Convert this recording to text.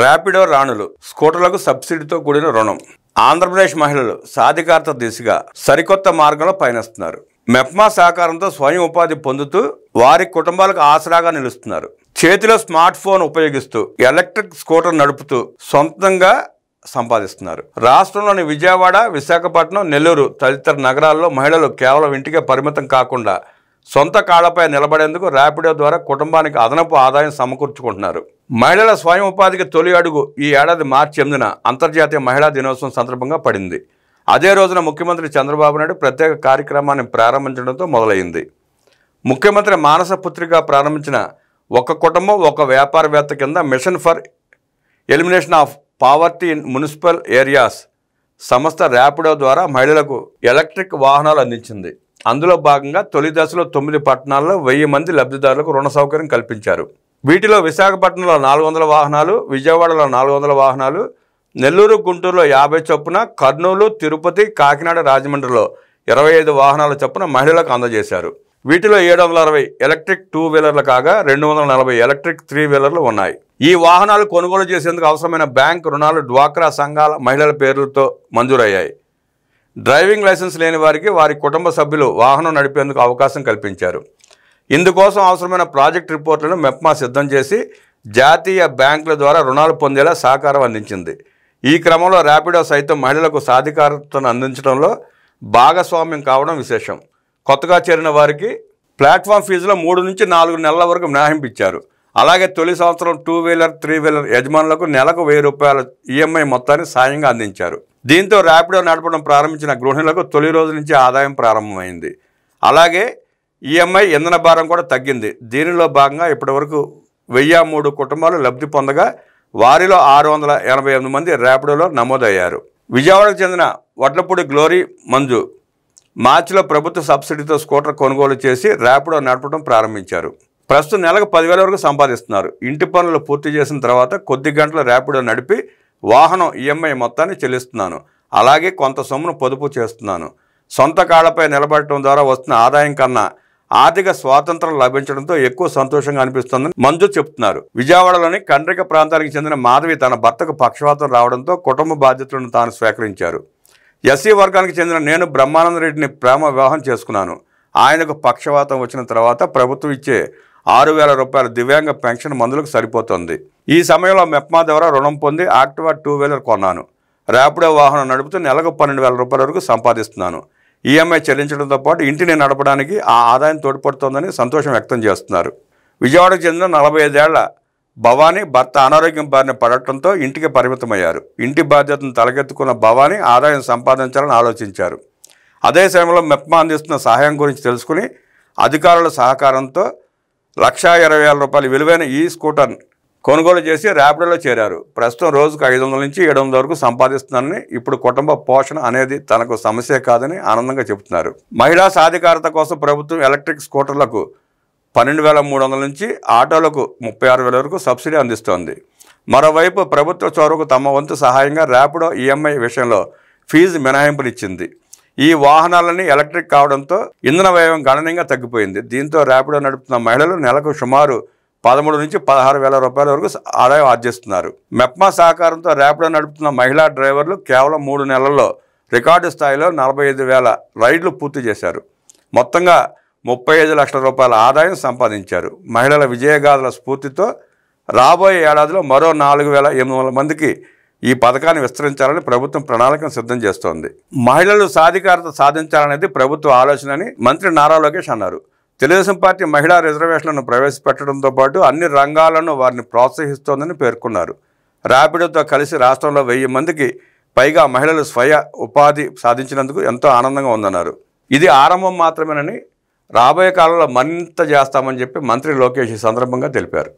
ర్యాపిడో రాణులు స్కూటర్లకు సబ్సిడీతో కూడిన రుణం. ఆంధ్రప్రదేశ్ మహిళలు సాధికారత దిశగా సరికొత్త మార్గంలో పయనిస్తున్నారు. మెప్మా సహకారంతో స్వయం ఉపాధి పొందుతూ వారి కుటుంబాలకు ఆసరాగా నిలుస్తున్నారు. చేతిలో స్మార్ట్ ఫోన్ ఉపయోగిస్తూ ఎలక్ట్రిక్ స్కూటర్ నడుపుతూ సొంతంగా సంపాదిస్తున్నారు. రాష్ట్రంలోని విజయవాడ, విశాఖపట్నం, నెల్లూరు తదితర నగరాల్లో మహిళలు కేవలం ఇంటికే పరిమితం కాకుండా సొంత కాళ్లపై నిలబడేందుకు ర్యాపిడో ద్వారా కుటుంబానికి అదనపు ఆదాయం సమకూర్చుకుంటున్నారు. మహిళల స్వయం ఉపాధికి తొలి అడుగు ఈ ఏడాది మార్చి 8న అంతర్జాతీయ మహిళా దినోత్సవం సందర్భంగా పడింది. అదే రోజున ముఖ్యమంత్రి చంద్రబాబు నాయుడు ప్రత్యేక కార్యక్రమాన్ని ప్రారంభించడంతో మొదలైంది. ముఖ్యమంత్రి మానస పుత్రిక ప్రారంభించిన ఒక కుటుంబం ఒక వ్యాపారవేత్త కింద mission for elimination of poverty in municipal areas సంస్థ ర్యాపిడో ద్వారా మహిళలకు ఎలక్ట్రిక్ వాహనాలు అందించింది. అందులో భాగంగా తొలి దశలో 9 పట్టణాల్లో 1000 మంది లబ్ధిదారులకు రుణ సౌకర్యం కల్పించారు. వీటిలో విశాఖపట్నంలో 400 వాహనాలు, విజయవాడలో 400 వాహనాలు, నెల్లూరు, గుంటూరులో 50 చొప్పున, కర్నూలు, తిరుపతి, కాకినాడ, రాజమండ్రిలో 25 వాహనాల చొప్పున మహిళలకు అందజేశారు. వీటిలో 760 ఎలక్ట్రిక్ 2 వీలర్లు కాగా 240 ఎలక్ట్రిక్ 3 వీలర్లు ఉన్నాయి. ఈ వాహనాలు కొనుగోలు చేసేందుకు అవసరమైన బ్యాంకు రుణాలు డ్వాక్రా సంఘాల మహిళల పేర్లతో మంజూరయ్యాయి. డ్రైవింగ్ లైసెన్స్ లేని వారికి వారి కుటుంబ సభ్యులు వాహనం నడిపేందుకు అవకాశం కల్పించారు. ఇందుకోసం అవసరమైన ప్రాజెక్ట్ రిపోర్టులను మెప్మా సిద్ధం చేసి జాతీయ బ్యాంకుల ద్వారా రుణాలు పొందేలా సహకారం అందించింది. ఈ క్రమంలో ర్యాపిడో సైతం మహిళలకు సాధికారతను అందించడంలో భాగస్వామ్యం కావడం విశేషం. కొత్తగా చేరిన వారికి ప్లాట్ఫామ్ ఫీజులో 3 నుంచి 4 నెలల వరకు మినహాయింపు ఇచ్చారు. అలాగే తొలి సంవత్సరం 2 వీలర్, 3 వీలర్ యజమానులకు నెలకు 1000 రూపాయల ఈఎంఐ మొత్తాన్ని సాయంగా అందించారు. దీంతో ర్యాపిడో నడపడం ప్రారంభించిన గృహిణులకు తొలి రోజు నుంచి ఆదాయం ప్రారంభమైంది. అలాగే ఈఎంఐ ఇంధన భారం కూడా తగ్గింది. దీనిలో భాగంగా ఇప్పటివరకు 1003 కుటుంబాలు లబ్ధి పొందగా వారిలో 688 మంది ర్యాపిడోలో నమోదయ్యారు. విజయవాడకు చెందిన వడ్లపూడి గ్లోరీ మంజు మార్చిలో ప్రభుత్వ సబ్సిడీతో స్కూటర్ కొనుగోలు చేసి ర్యాపిడో నడపడం ప్రారంభించారు. ప్రస్తుతం నెలకు 10,000 వరకు సంపాదిస్తున్నారు. ఇంటి పనులు పూర్తి చేసిన తర్వాత కొద్ది గంటల ర్యాపిడో నడిపి వాహనం ఈఎంఐ మొత్తాన్ని చెల్లిస్తున్నాను. అలాగే కొంత సొమ్మును పొదుపు చేస్తున్నాను. సొంత కాళ్లపై నిలబడటం ద్వారా వస్తున్న ఆదాయం కన్నా ఆర్థిక స్వాతంత్రం లభించడంతో ఎక్కువ సంతోషంగా అనిపిస్తోందని మంజు చెప్తున్నారు. విజయవాడలోని కండ్రిక ప్రాంతానికి చెందిన మాధవి తన భర్తకు పక్షవాతం రావడంతో కుటుంబ బాధ్యతలను తాను స్వీకరించారు. ఎస్సీ వర్గానికి చెందిన నేను బ్రహ్మానంద రెడ్డిని ప్రేమ వివాహం చేసుకున్నాను. ఆయనకు పక్షవాతం వచ్చిన తర్వాత ప్రభుత్వం ఇచ్చే 6,000 రూపాయల దివ్యాంగ పెన్షన్ మందులకు సరిపోతుంది. ఈ సమయంలో మెప్మా ద్వారా రుణం పొంది యాక్టివా 2 వీలర్ కొన్నాను. ర్యాపిడో వాహనం నడుపుతూ నెలకు 12,000 రూపాయల వరకు సంపాదిస్తున్నాను. ఈఎంఐ చెల్లించడంతో పాటు ఇంటిని నడపడానికి ఆ ఆదాయం తోడ్పడుతోందని సంతోషం వ్యక్తం చేస్తున్నారు. విజయవాడకు చెందిన 45 ఏళ్ల భవానీ భర్త అనారోగ్యం బారిన పడటంతో ఇంటికి పరిమితమయ్యారు. ఇంటి బాధ్యతను తలకెత్తుకున్న భవానీ ఆదాయం సంపాదించాలని ఆలోచించారు. అదే సమయంలో మెప్మా అందిస్తున్న సహాయం గురించి తెలుసుకుని అధికారుల సహకారంతో 1,20,000 రూపాయల విలువైన ఈ స్కూటర్ కొనుగోలు చేసి ర్యాపిడోలో చేరారు. ప్రస్తుతం రోజుకు 500 నుంచి 700 వరకు సంపాదిస్తున్నానని, ఇప్పుడు కుటుంబ పోషణ అనేది తనకు సమస్య కాదని ఆనందంగా చెబుతున్నారు. మహిళా సాధికారత కోసం ప్రభుత్వం ఎలక్ట్రిక్ స్కూటర్లకు 12,300 నుంచి ఆటోలకు 36,000 వరకు సబ్సిడీ అందిస్తోంది. మరోవైపు ప్రభుత్వ చొరవకు తమ వంతు సహాయంగా ర్యాపిడో ఈఎంఐ విషయంలో ఫీజు మినహాయింపునిచ్చింది. ఈ వాహనాలన్నీ ఎలక్ట్రిక్ కావడంతో ఇంధన వ్యయం గణనీయంగా తగ్గిపోయింది. దీంతో ర్యాపిడో నడుపుతున్న మహిళలు నెలకు సుమారు 13 నుంచి 16,000 రూపాయల వరకు ఆదాయం ఆర్జిస్తున్నారు. మెప్మా సహకారంతో ర్యాపిడో నడుపుతున్న మహిళా డ్రైవర్లు కేవలం 3 నెలల్లో రికార్డు స్థాయిలో 45,000 రైడ్లు పూర్తి చేశారు. మొత్తంగా 35 లక్షల రూపాయల ఆదాయం సంపాదించారు. మహిళల విజయగాథల స్ఫూర్తితో రాబోయే ఏడాదిలో మరో 4,800 మందికి ఈ పథకాన్ని విస్తరించాలని ప్రభుత్వం ప్రణాళికను సిద్ధం చేస్తోంది. మహిళలు సాధికారత సాధించాలనేది ప్రభుత్వ ఆలోచన అని మంత్రి నారా లోకేష్ అన్నారు. తెలుగుదేశం పార్టీ మహిళా రిజర్వేషన్లను ప్రవేశపెట్టడంతో పాటు అన్ని రంగాలను వారిని ప్రోత్సహిస్తోందని పేర్కొన్నారు. ర్యాపిడోతో కలిసి రాష్ట్రంలో 1000 మందికి పైగా మహిళలు స్వయ ఉపాధి సాధించినందుకు ఎంతో ఆనందంగా ఉందన్నారు. ఇది ఆరంభం మాత్రమేనని, రాబోయే కాలంలో మరింత చేస్తామని చెప్పి మంత్రి లోకేష్ ఈ సందర్భంగా తెలిపారు.